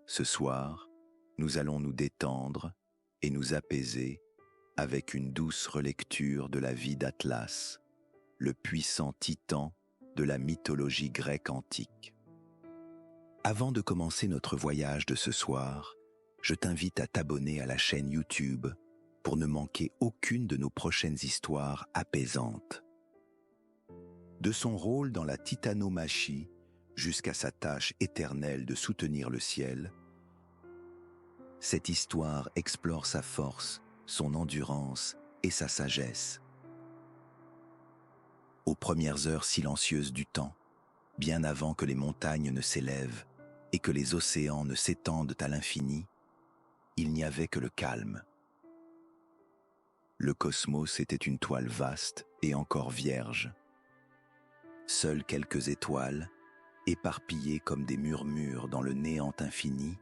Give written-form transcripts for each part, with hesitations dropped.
Ce soir, nous allons nous détendre et nous apaiser avec une douce relecture de la vie d'Atlas, le puissant titan de la mythologie grecque antique. Avant de commencer notre voyage de ce soir, je t'invite à t'abonner à la chaîne YouTube pour ne manquer aucune de nos prochaines histoires apaisantes. De son rôle dans la titanomachie jusqu'à sa tâche éternelle de soutenir le ciel, cette histoire explore sa force, son endurance et sa sagesse. Aux premières heures silencieuses du temps, bien avant que les montagnes ne s'élèvent et que les océans ne s'étendent à l'infini, il n'y avait que le calme. Le cosmos était une toile vaste et encore vierge. Seules quelques étoiles, éparpillées comme des murmures dans le néant infini,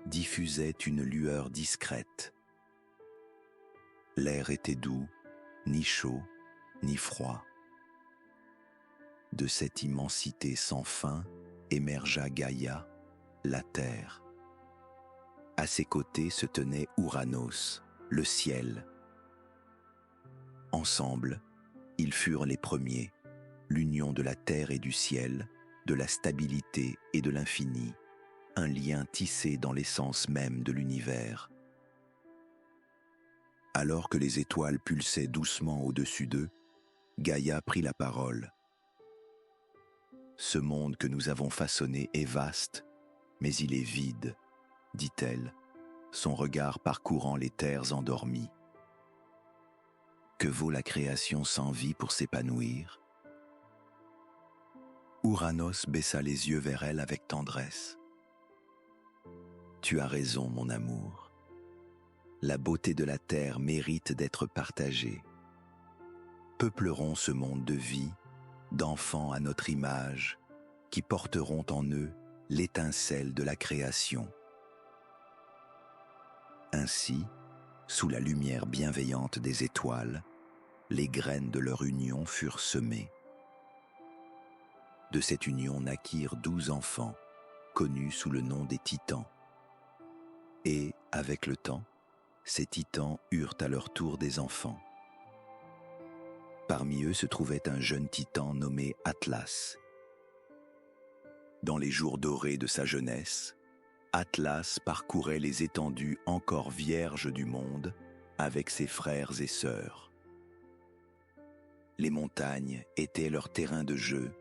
diffusaient une lueur discrète. L'air était doux, ni chaud, ni froid. De cette immensité sans fin émergea Gaïa, la terre. À ses côtés se tenait Ouranos, le ciel. Ensemble, ils furent les premiers, l'union de la terre et du ciel, de la stabilité et de l'infini, un lien tissé dans l'essence même de l'univers. Alors que les étoiles pulsaient doucement au-dessus d'eux, Gaïa prit la parole. « Ce monde que nous avons façonné est vaste, mais il est vide, dit-elle, son regard parcourant les terres endormies. Que vaut la création sans vie pour s'épanouir ? Ouranos baissa les yeux vers elle avec tendresse. Tu as raison, mon amour. La beauté de la terre mérite d'être partagée. Peuplerons ce monde de vie, d'enfants à notre image, qui porteront en eux l'étincelle de la création. Ainsi, sous la lumière bienveillante des étoiles, les graines de leur union furent semées. De cette union naquirent 12 enfants, connus sous le nom des Titans. Et, avec le temps, ces titans eurent à leur tour des enfants. Parmi eux se trouvait un jeune titan nommé Atlas. Dans les jours dorés de sa jeunesse, Atlas parcourait les étendues encore vierges du monde avec ses frères et sœurs. Les montagnes étaient leur terrain de jeu,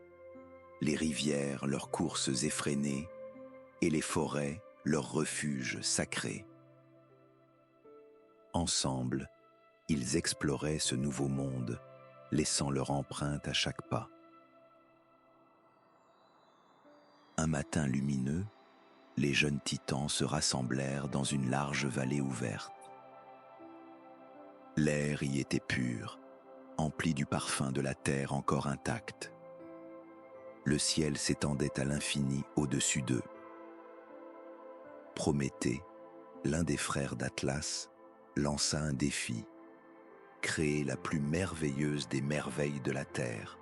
les rivières leurs courses effrénées et les forêts leur refuge sacré. Ensemble, ils exploraient ce nouveau monde, laissant leur empreinte à chaque pas. Un matin lumineux, les jeunes titans se rassemblèrent dans une large vallée ouverte. L'air y était pur, empli du parfum de la terre encore intacte. Le ciel s'étendait à l'infini au-dessus d'eux. Prométhée, l'un des frères d'Atlas, lança un défi, créer la plus merveilleuse des merveilles de la terre.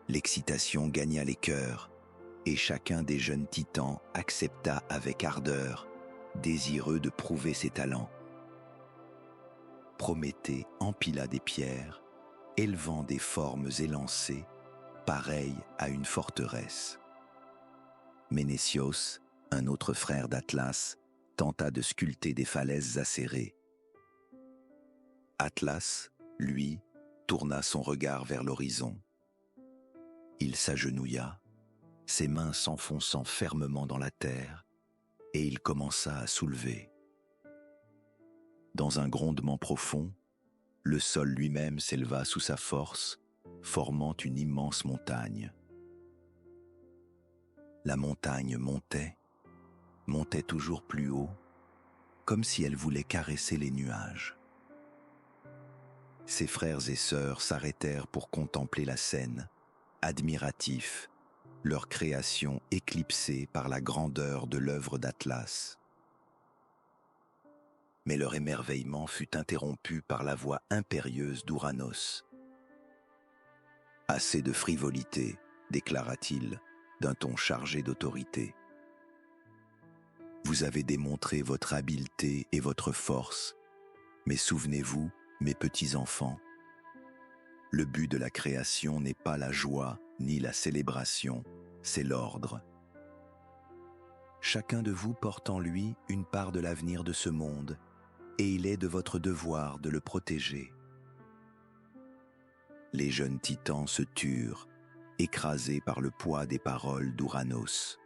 L'excitation gagna les cœurs, et chacun des jeunes titans accepta avec ardeur, désireux de prouver ses talents. Prométhée empila des pierres, élevant des formes élancées, pareilles à une forteresse. Ménétios, un autre frère d'Atlas, tenta de sculpter des falaises acérées. Atlas, lui, tourna son regard vers l'horizon. Il s'agenouilla, ses mains s'enfonçant fermement dans la terre, et il commença à soulever. Dans un grondement profond, le sol lui-même s'éleva sous sa force, formant une immense montagne. La montagne montait toujours plus haut, comme si elle voulait caresser les nuages. Ses frères et sœurs s'arrêtèrent pour contempler la scène, admiratifs, leur création éclipsée par la grandeur de l'œuvre d'Atlas. Mais leur émerveillement fut interrompu par la voix impérieuse d'Ouranos. « Assez de frivolité, déclara-t-il, d'un ton chargé d'autorité. Vous avez démontré votre habileté et votre force, mais souvenez-vous, mes petits enfants, le but de la création n'est pas la joie ni la célébration, c'est l'ordre. Chacun de vous porte en lui une part de l'avenir de ce monde, et il est de votre devoir de le protéger. Les jeunes titans se turent, écrasés par le poids des paroles d'Ouranos.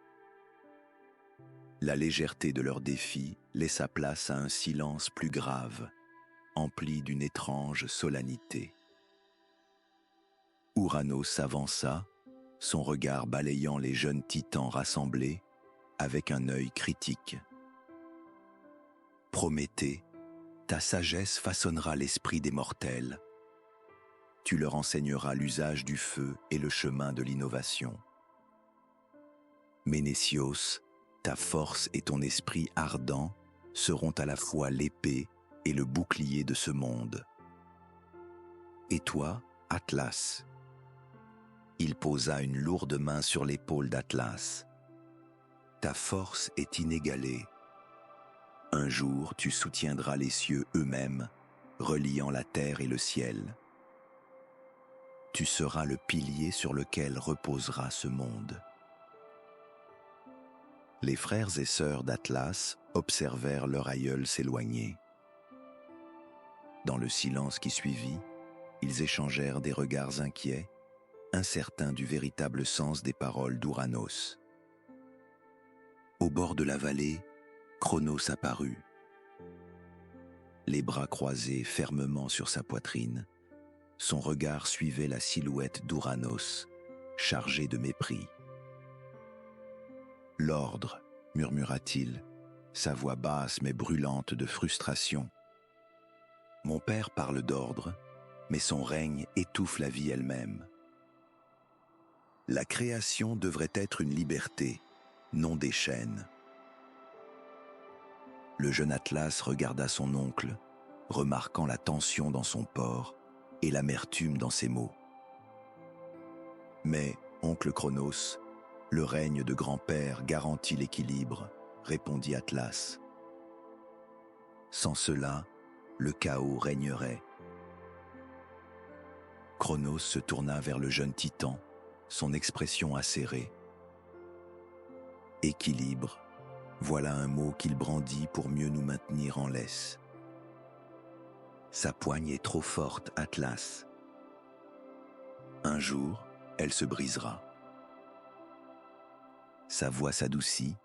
La légèreté de leur défi laissa place à un silence plus grave, empli d'une étrange solennité. Ouranos s'avança, son regard balayant les jeunes titans rassemblés, avec un œil critique. « Prométhée, ta sagesse façonnera l'esprit des mortels. Tu leur enseigneras l'usage du feu et le chemin de l'innovation. Ménétios, ta force et ton esprit ardent seront à la fois l'épée et le bouclier de ce monde. Et toi, Atlas ?» Il posa une lourde main sur l'épaule d'Atlas. « Ta force est inégalée. Un jour, tu soutiendras les cieux eux-mêmes, reliant la terre et le ciel. Tu seras le pilier sur lequel reposera ce monde. » Les frères et sœurs d'Atlas observèrent leur aïeul s'éloigner. Dans le silence qui suivit, ils échangèrent des regards inquiets, incertains du véritable sens des paroles d'Ouranos. Au bord de la vallée, Cronos apparut. Les bras croisés fermement sur sa poitrine, son regard suivait la silhouette d'Ouranos, chargé de mépris. « L'ordre, murmura-t-il, sa voix basse mais brûlante de frustration. Mon père parle d'ordre, mais son règne étouffe la vie elle-même. La création devrait être une liberté, non des chaînes. » Le jeune Atlas regarda son oncle, remarquant la tension dans son port et l'amertume dans ses mots. « Mais, oncle Cronos, le règne de grand-père garantit l'équilibre, » répondit Atlas. « Sans cela, le chaos régnerait. » Cronos se tourna vers le jeune titan, son expression acérée. « Équilibre, voilà un mot qu'il brandit pour mieux nous maintenir en laisse. Sa poigne est trop forte, Atlas. Un jour, elle se brisera. » Sa voix s'adoucit,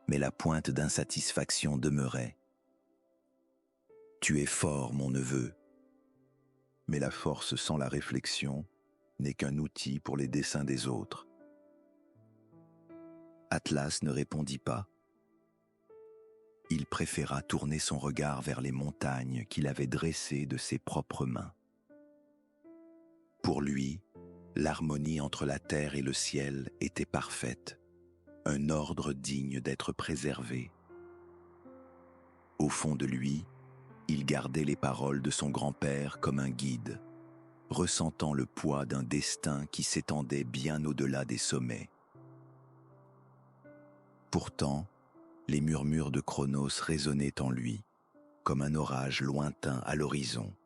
mais la pointe d'insatisfaction demeurait. « Tu es fort, mon neveu. Mais la force sans la réflexion n'est qu'un outil pour les desseins des autres. » Atlas ne répondit pas. Il préféra tourner son regard vers les montagnes qu'il avait dressées de ses propres mains. Pour lui, l'harmonie entre la terre et le ciel était parfaite, un ordre digne d'être préservé. Au fond de lui, il gardait les paroles de son grand-père comme un guide, ressentant le poids d'un destin qui s'étendait bien au-delà des sommets. Pourtant, les murmures de Cronos résonnaient en lui, comme un orage lointain à l'horizon.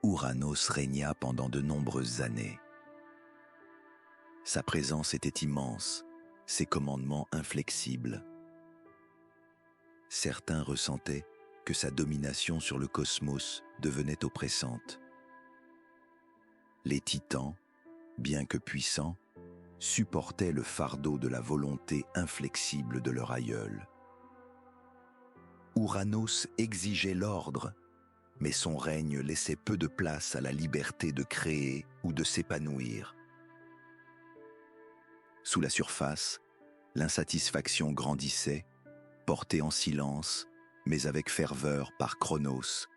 Ouranos régna pendant de nombreuses années. Sa présence était immense, ses commandements inflexibles. Certains ressentaient que sa domination sur le cosmos devenait oppressante. Les titans, bien que puissants, supportaient le fardeau de la volonté inflexible de leur aïeul. Ouranos exigeait l'ordre, mais son règne laissait peu de place à la liberté de créer ou de s'épanouir. Sous la surface, l'insatisfaction grandissait, portée en silence, mais avec ferveur par Cronos,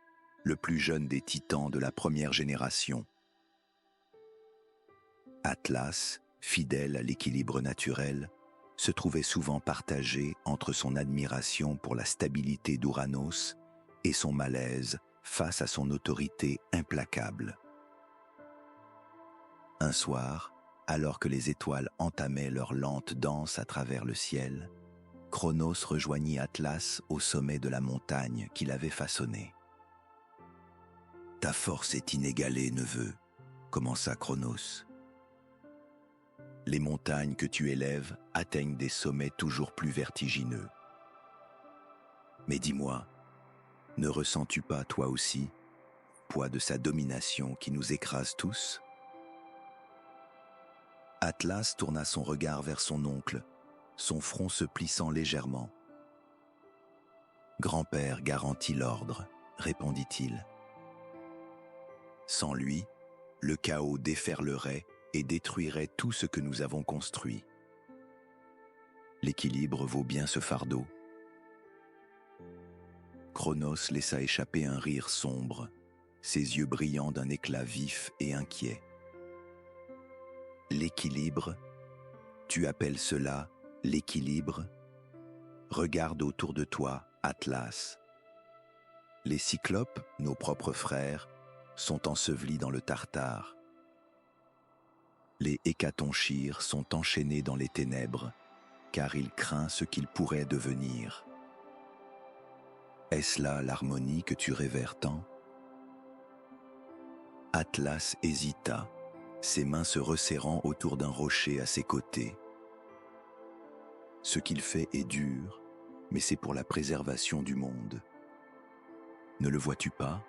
le plus jeune des titans de la première génération. Atlas, fidèle à l'équilibre naturel, se trouvait souvent partagé entre son admiration pour la stabilité d'Ouranos et son malaise face à son autorité implacable. Un soir, alors que les étoiles entamaient leur lente danse à travers le ciel, Cronos rejoignit Atlas au sommet de la montagne qu'il avait façonnée. « Ta force est inégalée, neveu, » commença Cronos. « Les montagnes que tu élèves atteignent des sommets toujours plus vertigineux. Mais dis-moi, ne ressens-tu pas, toi aussi, poids de sa domination qui nous écrase tous ?» Atlas tourna son regard vers son oncle, son front se plissant légèrement. « Grand-père garantit l'ordre, » répondit-il. « Sans lui, le chaos déferlerait et détruirait tout ce que nous avons construit. L'équilibre vaut bien ce fardeau. » Cronos laissa échapper un rire sombre, ses yeux brillant d'un éclat vif et inquiet. « L'équilibre, tu appelles cela l'équilibre ? Regarde autour de toi, Atlas. Les Cyclopes, nos propres frères, sont ensevelis dans le Tartare. Les Hécatonchires sont enchaînés dans les ténèbres, car il craint ce qu'ils pourraient devenir. Est-ce là l'harmonie que tu révères tant ? » Atlas hésita, ses mains se resserrant autour d'un rocher à ses côtés. Ce qu'il fait est dur, mais c'est pour la préservation du monde. Ne le vois-tu pas ?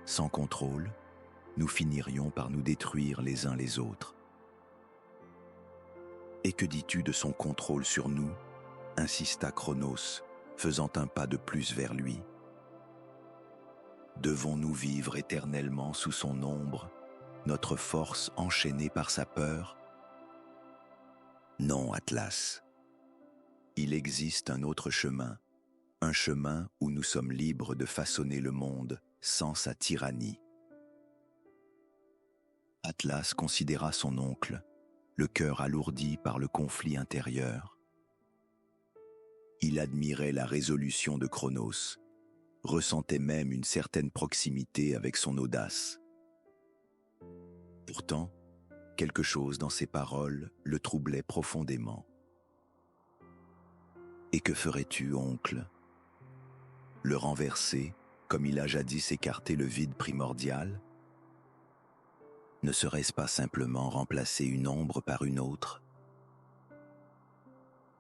Sans contrôle, nous finirions par nous détruire les uns les autres. Et que dis-tu de son contrôle sur nous ? Insista Cronos, faisant un pas de plus vers lui. Devons-nous vivre éternellement sous son ombre, notre force enchaînée par sa peur ? Non, Atlas. Il existe un autre chemin, un chemin où nous sommes libres de façonner le monde sans sa tyrannie. Atlas considéra son oncle, le cœur alourdi par le conflit intérieur. Il admirait la résolution de Cronos, ressentait même une certaine proximité avec son audace. Pourtant, quelque chose dans ses paroles le troublait profondément. « Et que ferais-tu, oncle ? Le renverser, comme il a jadis écarté le vide primordial ? Ne serait-ce pas simplement remplacer une ombre par une autre ? »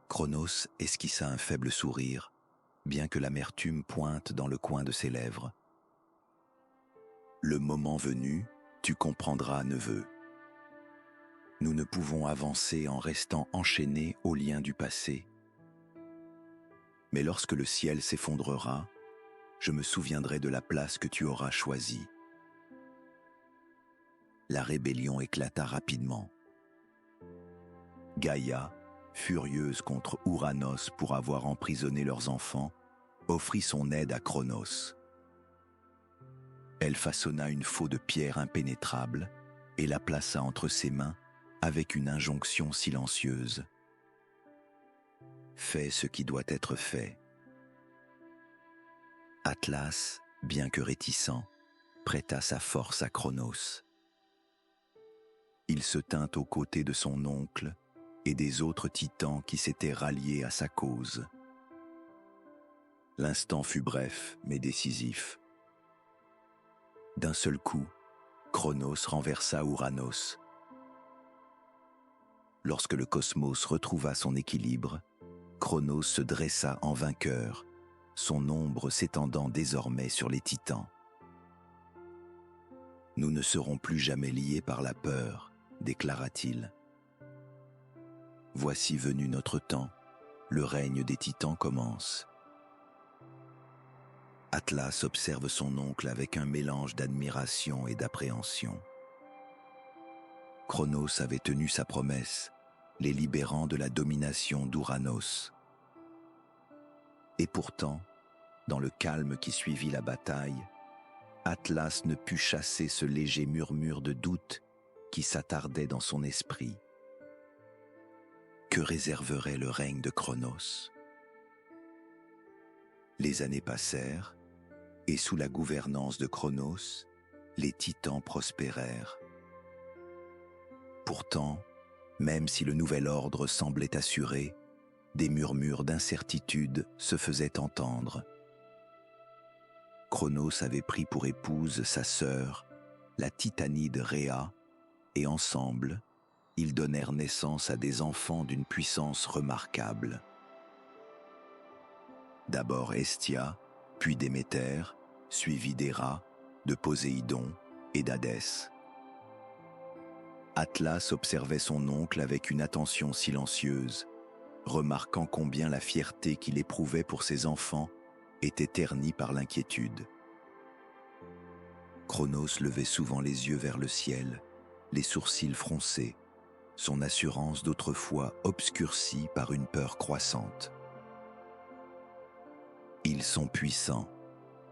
Cronos esquissa un faible sourire, bien que l'amertume pointe dans le coin de ses lèvres. « Le moment venu, tu comprendras, neveu. Nous ne pouvons avancer en restant enchaînés aux liens du passé. Mais lorsque le ciel s'effondrera, je me souviendrai de la place que tu auras choisie. » La rébellion éclata rapidement. Gaïa, furieuse contre Ouranos pour avoir emprisonné leurs enfants, offrit son aide à Cronos. Elle façonna une faux de pierre impénétrable et la plaça entre ses mains avec une injonction silencieuse. « Fais ce qui doit être fait. » Atlas, bien que réticent, prêta sa force à Cronos. Il se tint aux côtés de son oncle et des autres titans qui s'étaient ralliés à sa cause. L'instant fut bref mais décisif. D'un seul coup, Cronos renversa Ouranos. Lorsque le cosmos retrouva son équilibre, Cronos se dressa en vainqueur, son ombre s'étendant désormais sur les titans. « Nous ne serons plus jamais liés par la peur, » déclara-t-il. « Voici venu notre temps, le règne des titans commence. » Atlas observe son oncle avec un mélange d'admiration et d'appréhension. Cronos avait tenu sa promesse, les libérant de la domination d'Ouranos. Et pourtant, dans le calme qui suivit la bataille, Atlas ne put chasser ce léger murmure de doute qui s'attardait dans son esprit. Que réserverait le règne de Cronos ? Les années passèrent, et sous la gouvernance de Cronos, les titans prospérèrent. Pourtant, même si le nouvel ordre semblait assuré, des murmures d'incertitude se faisaient entendre. Cronos avait pris pour épouse sa sœur, la titanide Rhéa, et ensemble, ils donnèrent naissance à des enfants d'une puissance remarquable. D'abord Hestia, puis Déméter, suivi d'Héra, de Poséidon et d'Hadès. Atlas observait son oncle avec une attention silencieuse, remarquant combien la fierté qu'il éprouvait pour ses enfants était ternie par l'inquiétude. Cronos levait souvent les yeux vers le ciel, les sourcils froncés, son assurance d'autrefois obscurcie par une peur croissante. « Ils sont puissants »,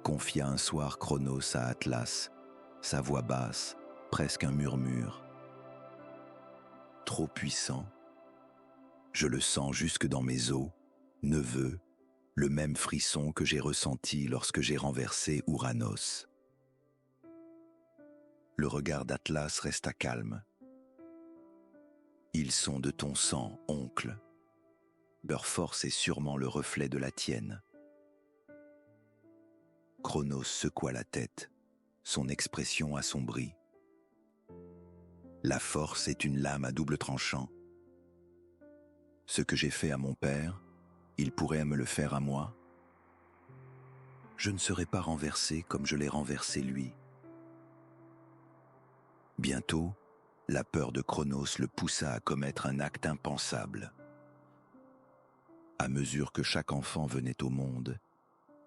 confia un soir Cronos à Atlas, sa voix basse, presque un murmure. « Trop puissants. Je le sens jusque dans mes os, neveu, le même frisson que j'ai ressenti lorsque j'ai renversé Ouranos. » Le regard d'Atlas resta calme. « Ils sont de ton sang, oncle. Leur force est sûrement le reflet de la tienne. » Cronos secoua la tête, son expression assombrie. « La force est une lame à double tranchant. Ce que j'ai fait à mon père, il pourrait me le faire à moi. Je ne serai pas renversé comme je l'ai renversé lui. » Bientôt, la peur de Cronos le poussa à commettre un acte impensable. À mesure que chaque enfant venait au monde,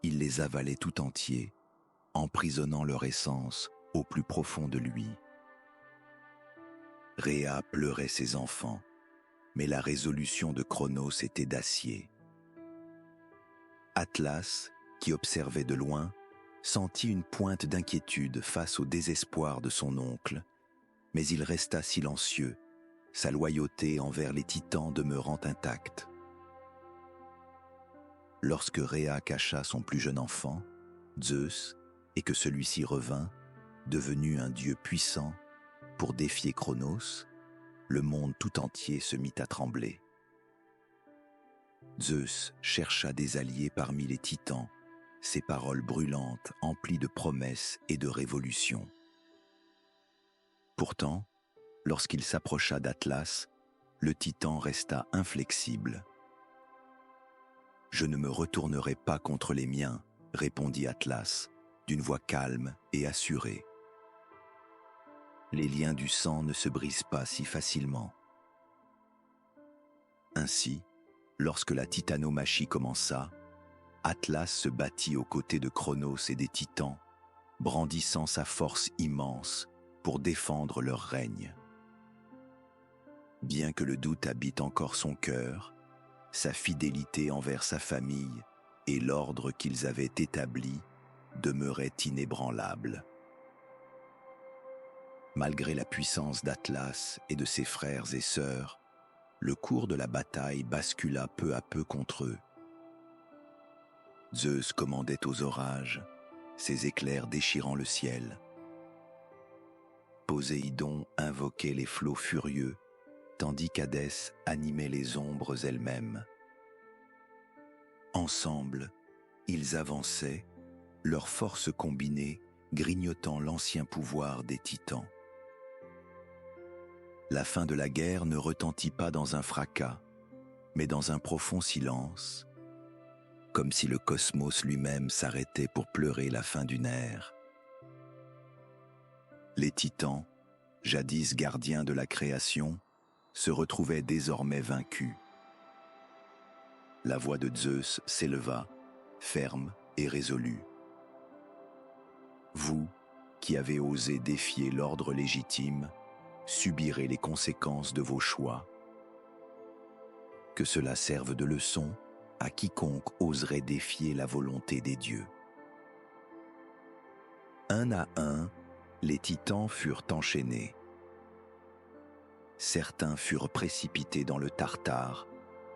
il les avalait tout entiers, emprisonnant leur essence au plus profond de lui. Rhéa pleurait ses enfants, mais la résolution de Cronos était d'acier. Atlas, qui observait de loin, sentit une pointe d'inquiétude face au désespoir de son oncle, mais il resta silencieux, sa loyauté envers les titans demeurant intacte. Lorsque Rhéa cacha son plus jeune enfant, Zeus, et que celui-ci revint, devenu un dieu puissant, pour défier Cronos, le monde tout entier se mit à trembler. Zeus chercha des alliés parmi les titans, ses paroles brûlantes emplies de promesses et de révolutions. Pourtant, lorsqu'il s'approcha d'Atlas, le titan resta inflexible. « Je ne me retournerai pas contre les miens, » répondit Atlas, d'une voix calme et assurée. « Les liens du sang ne se brisent pas si facilement. » Ainsi, lorsque la titanomachie commença, Atlas se battit aux côtés de Cronos et des titans, brandissant sa force immense pour défendre leur règne. Bien que le doute habite encore son cœur, sa fidélité envers sa famille et l'ordre qu'ils avaient établi demeuraient inébranlables. Malgré la puissance d'Atlas et de ses frères et sœurs, le cours de la bataille bascula peu à peu contre eux. Zeus commandait aux orages, ses éclairs déchirant le ciel. Poséidon invoquait les flots furieux, tandis qu'Hadès animait les ombres elles-mêmes. Ensemble, ils avançaient, leurs forces combinées grignotant l'ancien pouvoir des titans. La fin de la guerre ne retentit pas dans un fracas, mais dans un profond silence, comme si le cosmos lui-même s'arrêtait pour pleurer la fin d'une ère. Les titans, jadis gardiens de la création, se retrouvaient désormais vaincus. La voix de Zeus s'éleva, ferme et résolue. « Vous, qui avez osé défier l'ordre légitime, subirez les conséquences de vos choix. Que cela serve de leçon à quiconque oserait défier la volonté des dieux. » Un à un, les titans furent enchaînés. Certains furent précipités dans le Tartare,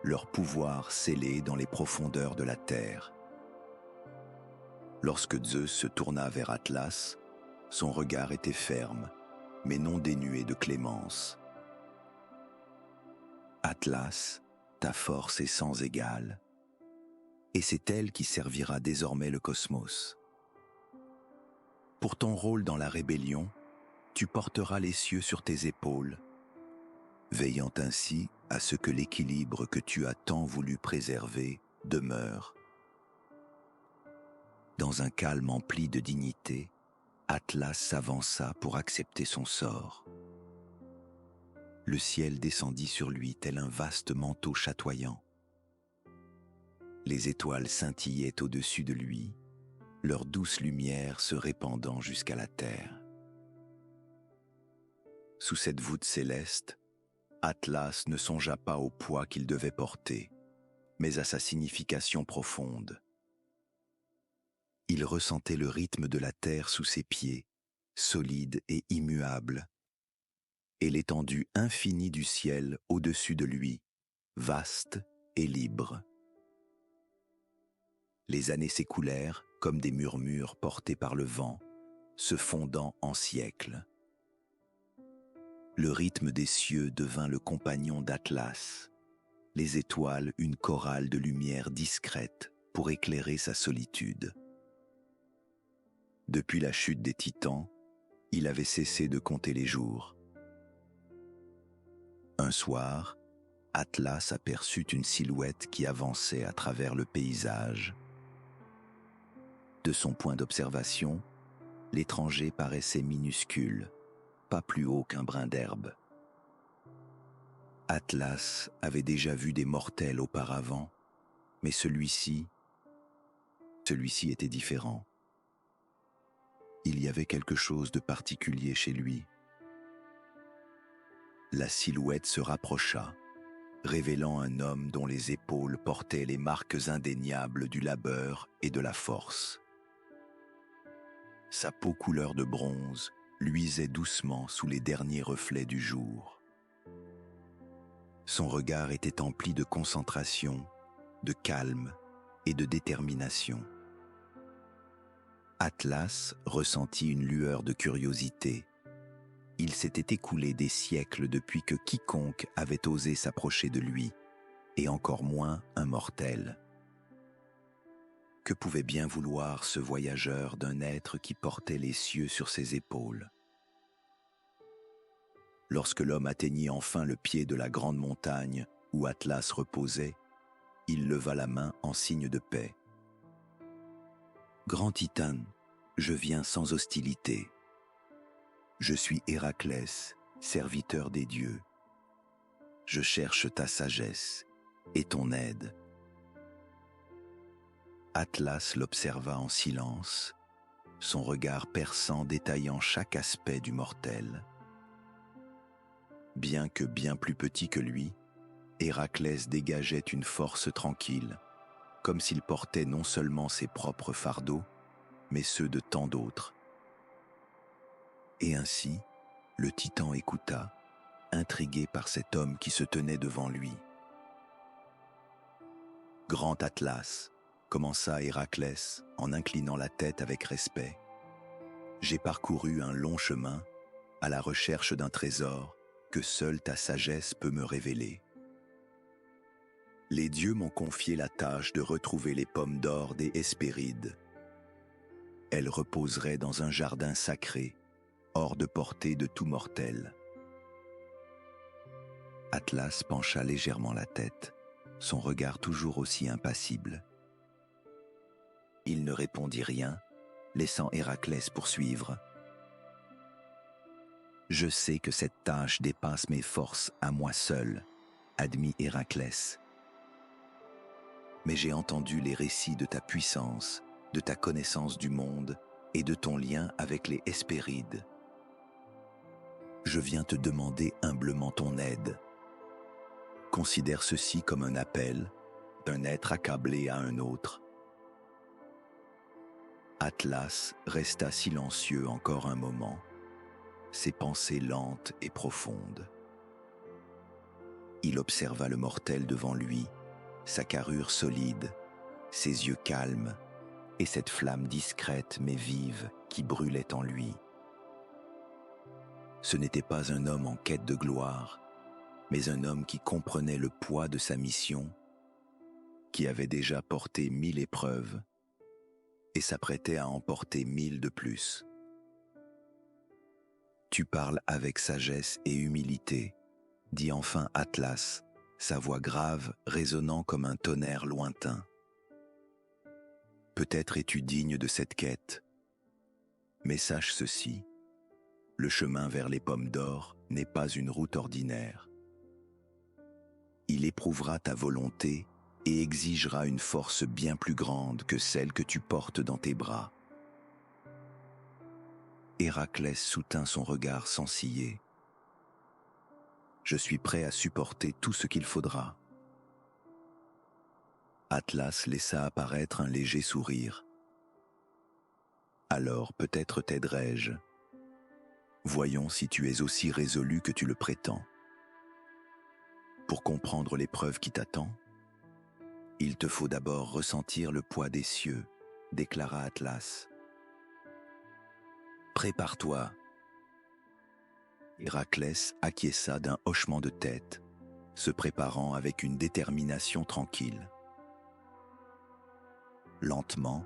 leur pouvoir scellé dans les profondeurs de la terre. Lorsque Zeus se tourna vers Atlas, son regard était ferme, mais non dénué de clémence. « Atlas, ta force est sans égale, et c'est elle qui servira désormais le cosmos. Pour ton rôle dans la rébellion, tu porteras les cieux sur tes épaules, veillant ainsi à ce que l'équilibre que tu as tant voulu préserver demeure. Dans un calme empli de dignité, Atlas s'avança pour accepter son sort. Le ciel descendit sur lui tel un vaste manteau chatoyant. Les étoiles scintillaient au-dessus de lui, leur douce lumière se répandant jusqu'à la terre. Sous cette voûte céleste, Atlas ne songea pas au poids qu'il devait porter, mais à sa signification profonde. Il ressentait le rythme de la terre sous ses pieds, solide et immuable, et l'étendue infinie du ciel au-dessus de lui, vaste et libre. Les années s'écoulèrent comme des murmures portés par le vent, se fondant en siècles. Le rythme des cieux devint le compagnon d'Atlas, les étoiles une chorale de lumière discrète pour éclairer sa solitude. Depuis la chute des Titans, il avait cessé de compter les jours. Un soir, Atlas aperçut une silhouette qui avançait à travers le paysage. De son point d'observation, l'étranger paraissait minuscule, pas plus haut qu'un brin d'herbe. Atlas avait déjà vu des mortels auparavant, mais celui-ci était différent. Il y avait quelque chose de particulier chez lui. La silhouette se rapprocha, révélant un homme dont les épaules portaient les marques indéniables du labeur et de la force. Sa peau couleur de bronze luisait doucement sous les derniers reflets du jour. Son regard était empli de concentration, de calme et de détermination. Atlas ressentit une lueur de curiosité. Il s'était écoulé des siècles depuis que quiconque avait osé s'approcher de lui, et encore moins un mortel. Que pouvait bien vouloir ce voyageur d'un être qui portait les cieux sur ses épaules? Lorsque l'homme atteignit enfin le pied de la grande montagne où Atlas reposait, il leva la main en signe de paix. « Grand Titane, je viens sans hostilité. Je suis Héraclès, serviteur des dieux. Je cherche ta sagesse et ton aide. » Atlas l'observa en silence, son regard perçant détaillant chaque aspect du mortel. Bien que bien plus petit que lui, Héraclès dégageait une force tranquille, comme s'il portait non seulement ses propres fardeaux, mais ceux de tant d'autres. Et ainsi, le Titan écouta, intrigué par cet homme qui se tenait devant lui. « Grand Atlas, commença Héraclès en inclinant la tête avec respect. J'ai parcouru un long chemin à la recherche d'un trésor que seule ta sagesse peut me révéler. Les dieux m'ont confié la tâche de retrouver les pommes d'or des Hespérides. Elles reposeraient dans un jardin sacré, hors de portée de tout mortel. » Atlas pencha légèrement la tête, son regard toujours aussi impassible. Il ne répondit rien, laissant Héraclès poursuivre. « Je sais que cette tâche dépasse mes forces à moi seul, admit Héraclès. Mais j'ai entendu les récits de ta puissance, de ta connaissance du monde et de ton lien avec les Hespérides. Je viens te demander humblement ton aide. Considère ceci comme un appel d'un être accablé à un autre. » Atlas resta silencieux encore un moment, ses pensées lentes et profondes. Il observa le mortel devant lui, sa carrure solide, ses yeux calmes et cette flamme discrète mais vive qui brûlait en lui. Ce n'était pas un homme en quête de gloire, mais un homme qui comprenait le poids de sa mission, qui avait déjà porté 1000 épreuves et s'apprêtait à en porter 1000 de plus. Tu parles avec sagesse et humilité, dit enfin Atlas, sa voix grave résonnant comme un tonnerre lointain. Peut-être es-tu digne de cette quête, mais sache ceci, le chemin vers les pommes d'or n'est pas une route ordinaire. Il éprouvera ta volonté et exigera une force bien plus grande que celle que tu portes dans tes bras. Héraclès soutint son regard sans ciller. Je suis prêt à supporter tout ce qu'il faudra. Atlas laissa apparaître un léger sourire. Alors peut-être t'aiderai-je. Voyons si tu es aussi résolu que tu le prétends. Pour comprendre l'épreuve qui t'attend, il te faut d'abord ressentir le poids des cieux, déclara Atlas. Prépare-toi. Héraclès acquiesça d'un hochement de tête, se préparant avec une détermination tranquille. Lentement,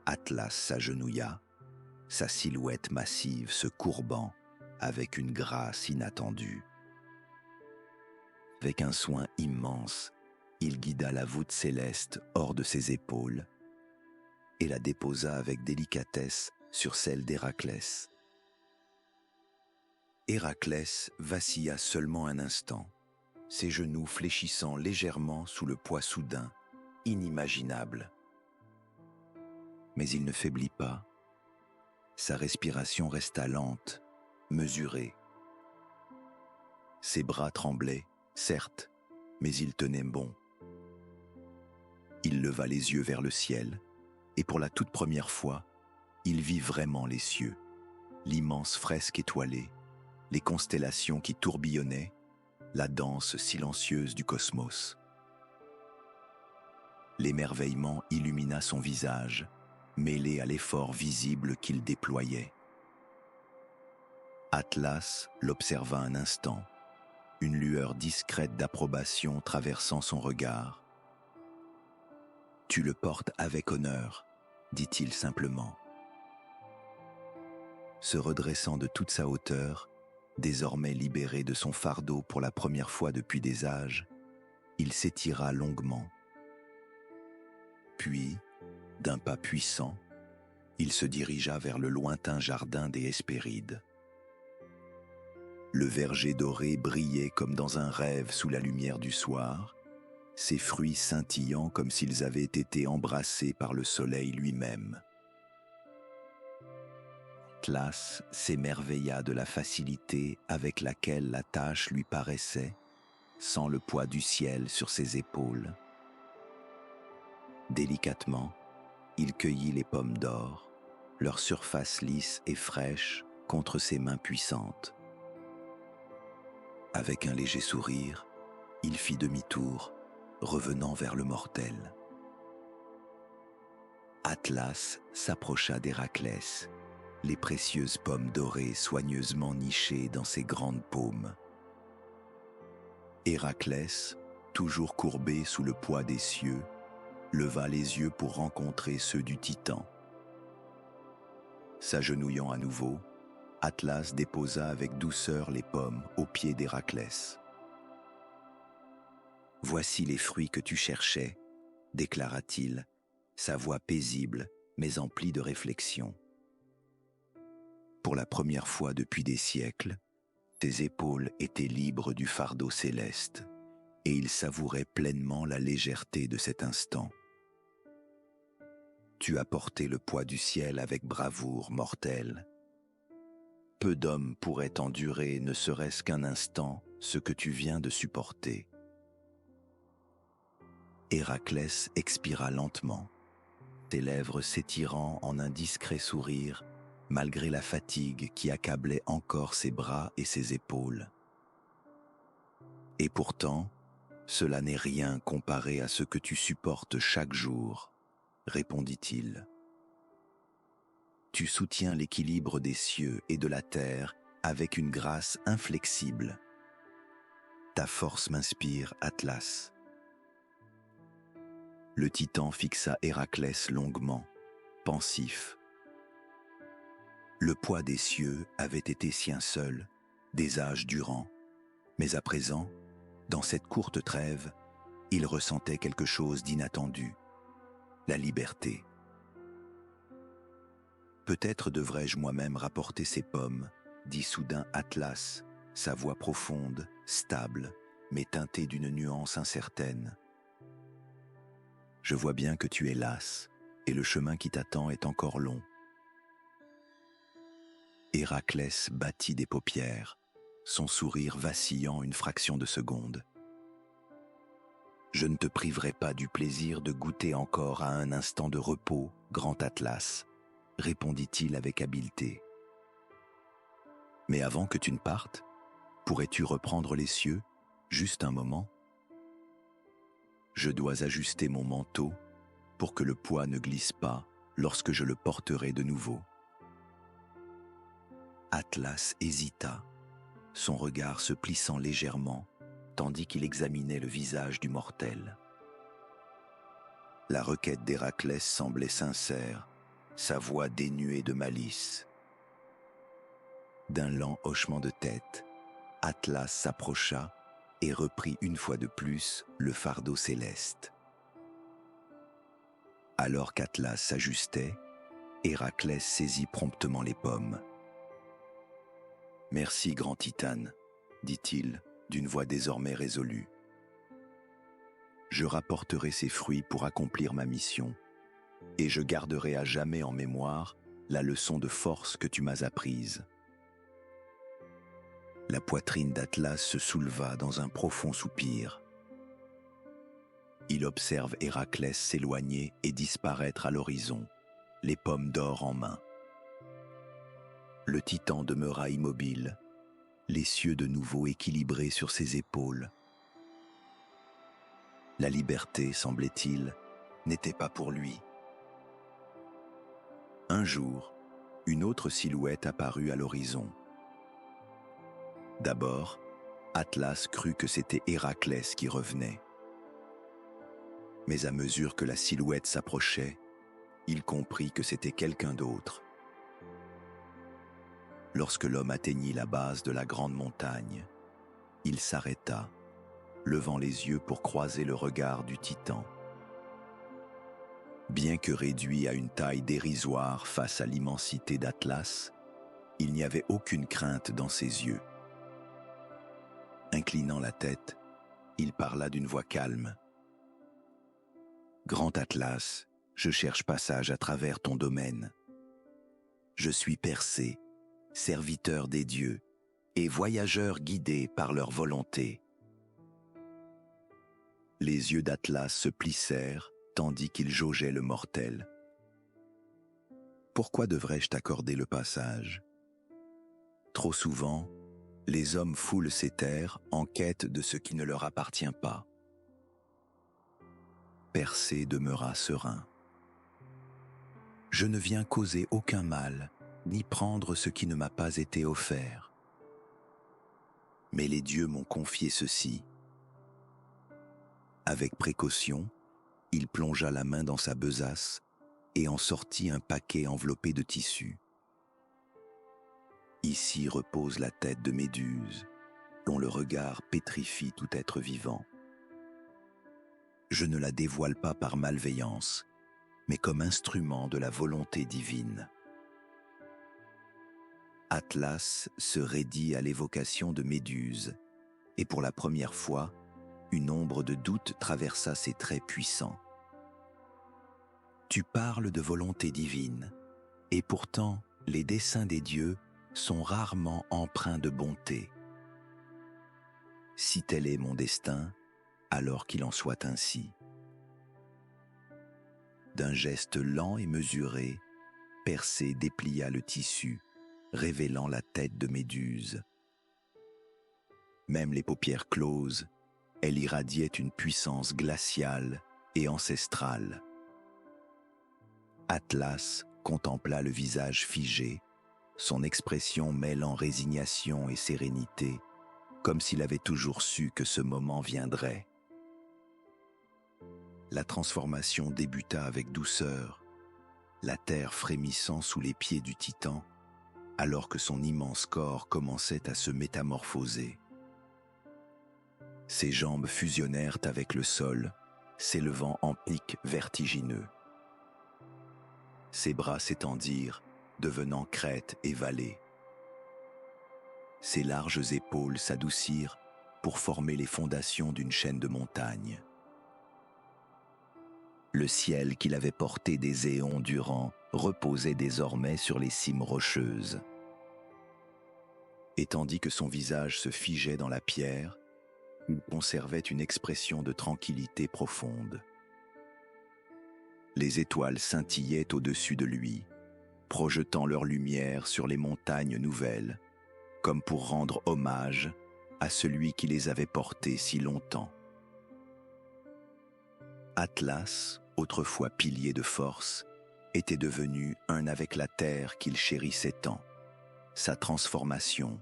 Atlas s'agenouilla, sa silhouette massive se courbant avec une grâce inattendue. Avec un soin immense, il guida la voûte céleste hors de ses épaules et la déposa avec délicatesse sur celle d'Héraclès. Héraclès vacilla seulement un instant, ses genoux fléchissant légèrement sous le poids soudain, inimaginable. Mais il ne faiblit pas. Sa respiration resta lente, mesurée. Ses bras tremblaient, certes, mais il tenait bon. Il leva les yeux vers le ciel, et pour la toute première fois, il vit vraiment les cieux, l'immense fresque étoilée, les constellations qui tourbillonnaient, la danse silencieuse du cosmos. L'émerveillement illumina son visage, mêlé à l'effort visible qu'il déployait. Atlas l'observa un instant, une lueur discrète d'approbation traversant son regard. « Tu le portes avec honneur », dit-il simplement. Se redressant de toute sa hauteur, désormais libéré de son fardeau pour la première fois depuis des âges, il s'étira longuement. Puis, d'un pas puissant, il se dirigea vers le lointain jardin des Hespérides. Le verger doré brillait comme dans un rêve sous la lumière du soir, ses fruits scintillant comme s'ils avaient été embrassés par le soleil lui-même. Atlas s'émerveilla de la facilité avec laquelle la tâche lui paraissait, sans le poids du ciel sur ses épaules. Délicatement, il cueillit les pommes d'or, leur surface lisse et fraîche contre ses mains puissantes. Avec un léger sourire, il fit demi-tour, revenant vers le mortel. Atlas s'approcha d'Héraclès, les précieuses pommes dorées soigneusement nichées dans ses grandes paumes. Héraclès, toujours courbé sous le poids des cieux, leva les yeux pour rencontrer ceux du Titan. S'agenouillant à nouveau, Atlas déposa avec douceur les pommes aux pieds d'Héraclès. « Voici les fruits que tu cherchais, » déclara-t-il, sa voix paisible mais emplie de réflexion. Pour la première fois depuis des siècles, tes épaules étaient libres du fardeau céleste, et il savourait pleinement la légèreté de cet instant. Tu as porté le poids du ciel avec bravoure, mortel. Peu d'hommes pourraient endurer, ne serait-ce qu'un instant, ce que tu viens de supporter. Héraclès expira lentement, tes lèvres s'étirant en un discret sourire, malgré la fatigue qui accablait encore ses bras et ses épaules. Et pourtant, cela n'est rien comparé à ce que tu supportes chaque jour, répondit-il. Tu soutiens l'équilibre des cieux et de la terre avec une grâce inflexible. Ta force m'inspire, Atlas. Le titan fixa Héraclès longuement, pensif. Le poids des cieux avait été sien seul, des âges durant, mais à présent, dans cette courte trêve, il ressentait quelque chose d'inattendu, la liberté. Peut-être devrais-je moi-même rapporter ces pommes, dit soudain Atlas, sa voix profonde, stable, mais teintée d'une nuance incertaine. Je vois bien que tu es lasse, et le chemin qui t'attend est encore long. Héraclès battit des paupières, son sourire vacillant une fraction de seconde. Je ne te priverai pas du plaisir de goûter encore à un instant de repos, grand Atlas, répondit-il avec habileté. Mais avant que tu ne partes, pourrais-tu reprendre les cieux, juste un moment ? Je dois ajuster mon manteau pour que le poids ne glisse pas lorsque je le porterai de nouveau. Atlas hésita, son regard se plissant légèrement, tandis qu'il examinait le visage du mortel. La requête d'Héraclès semblait sincère, sa voix dénuée de malice. D'un lent hochement de tête, Atlas s'approcha et reprit une fois de plus le fardeau céleste. Alors qu'Atlas s'ajustait, Héraclès saisit promptement les pommes. « Merci, grand Titane, dit-il, d'une voix désormais résolue. Je rapporterai ces fruits pour accomplir ma mission, et je garderai à jamais en mémoire la leçon de force que tu m'as apprise. » La poitrine d'Atlas se souleva dans un profond soupir. Il observe Héraclès s'éloigner et disparaître à l'horizon, les pommes d'or en main. Le titan demeura immobile, les cieux de nouveau équilibrés sur ses épaules. La liberté, semblait-il, n'était pas pour lui. Un jour, une autre silhouette apparut à l'horizon. D'abord, Atlas crut que c'était Héraclès qui revenait. Mais à mesure que la silhouette s'approchait, il comprit que c'était quelqu'un d'autre. Lorsque l'homme atteignit la base de la grande montagne, il s'arrêta, levant les yeux pour croiser le regard du titan. Bien que réduit à une taille dérisoire face à l'immensité d'Atlas, il n'y avait aucune crainte dans ses yeux. Inclinant la tête, il parla d'une voix calme. « Grand Atlas, je cherche passage à travers ton domaine. Je suis Persée, serviteur des dieux, et voyageur guidé par leur volonté. » Les yeux d'Atlas se plissèrent tandis qu'il jaugeait le mortel. « Pourquoi devrais-je t'accorder le passage ? Trop souvent, les hommes foulent ces terres en quête de ce qui ne leur appartient pas. » Persée demeura serein. « Je ne viens causer aucun mal, ni prendre ce qui ne m'a pas été offert. Mais les dieux m'ont confié ceci. » Avec précaution, il plongea la main dans sa besace et en sortit un paquet enveloppé de tissu. Ici repose la tête de Méduse, dont le regard pétrifie tout être vivant. Je ne la dévoile pas par malveillance, mais comme instrument de la volonté divine. Atlas se raidit à l'évocation de Méduse, et pour la première fois, une ombre de doute traversa ses traits puissants. Tu parles de volonté divine, et pourtant les desseins des dieux sont rarement empreints de bonté. Si tel est mon destin, alors qu'il en soit ainsi. D'un geste lent et mesuré, Persée déplia le tissu, révélant la tête de Méduse. Même les paupières closes, elle irradiait une puissance glaciale et ancestrale. Atlas contempla le visage figé, son expression mêlant résignation et sérénité, comme s'il avait toujours su que ce moment viendrait. La transformation débuta avec douceur, la terre frémissant sous les pieds du Titan, alors que son immense corps commençait à se métamorphoser. Ses jambes fusionnèrent avec le sol, s'élevant en pic vertigineux. Ses bras s'étendirent, devenant crête et vallée. Ses larges épaules s'adoucirent pour former les fondations d'une chaîne de montagnes. Le ciel qu'il avait porté des éons durant reposait désormais sur les cimes rocheuses. Et tandis que son visage se figeait dans la pierre, il conservait une expression de tranquillité profonde. Les étoiles scintillaient au-dessus de lui, projetant leur lumière sur les montagnes nouvelles, comme pour rendre hommage à celui qui les avait portées si longtemps. Atlas, autrefois pilier de force, était devenu un avec la terre qu'il chérissait tant. Sa transformation,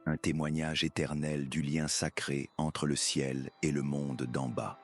un témoignage éternel du lien sacré entre le ciel et le monde d'en bas.